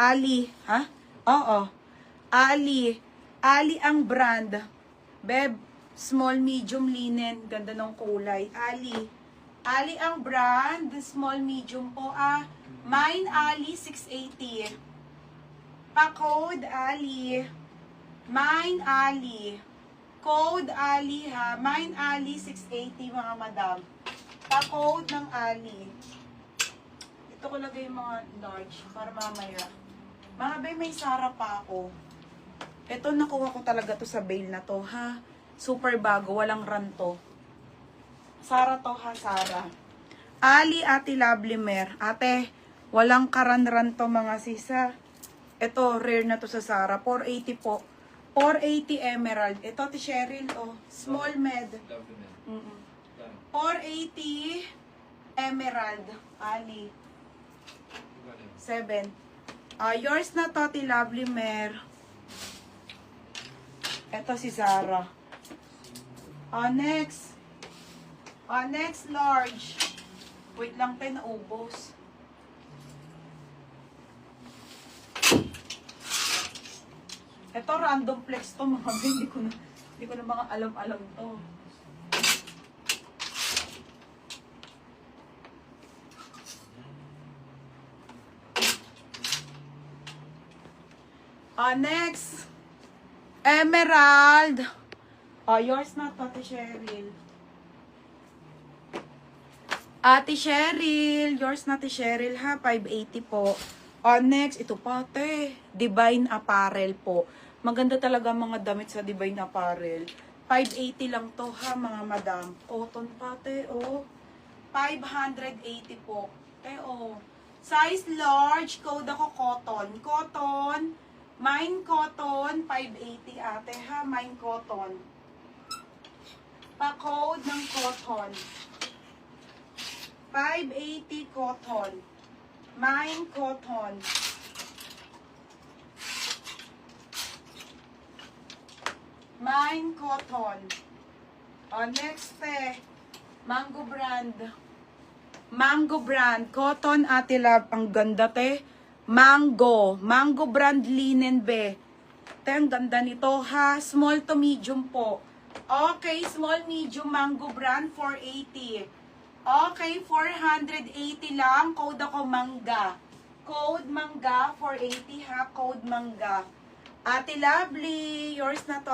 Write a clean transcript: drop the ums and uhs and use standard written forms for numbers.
Ali. Ha? Oo. Ali. Ali ang brand. Beb, small, medium, linen. Ganda ng kulay. Ali. Ali ang brand. Small, medium po. Mine Ali 680. Pa-code Ali. Mine Ali. Code Ali ha. Mine Ali 680 mga madam. Pa-code ng Ali. Ito ko lagay yung mga large para mamaya. Mga bay, may Sara pa ako. Ito nakuha ko talaga to sa bale na to ha. Super bago, walang ranto. Sara to ha, Sara. Ali, Ate Lovely Mer. Ate, walang karan-ran to mga sisa. Ito, rare na to sa Sara. 480 po. 480 emerald. Ito, Ate Cheryl, oh. Small med. 480 emerald. Ali. 7. Yours na to, Ate Lovely Mer. Ito si Zara. Next. Next, large. Wait lang tayo, naubos. Ito, random flex to, mga hindi ko na mga alam-alam to. Next. Emerald. Yours na to, Ate Cheryl. Ate Cheryl. Yours na, Ate Cheryl, ha? 580 po. Next. Ito pa, ate. Divine Apparel po. Maganda talaga mga damit sa Divine Apparel. 580 lang to, ha, mga madam. Cotton pa, ate, oh. 580 po. Oh. Size large. Code ako cotton. Cotton. Mine cotton, 580 ate ha, mine cotton. Pa-code ng cotton. 580 cotton. Mine cotton. Mine cotton. Next Mango brand. Mango brand. Cotton, Ate Love. Ang ganda te. Mango. Mango brand linen be. Ito ang ganda nito ha. Small to medium po. Okay, small medium mango brand 480. Okay, 480 lang. Code ako mangga. Code mangga 480 ha. Code mangga. Ate Lovely, yours na to.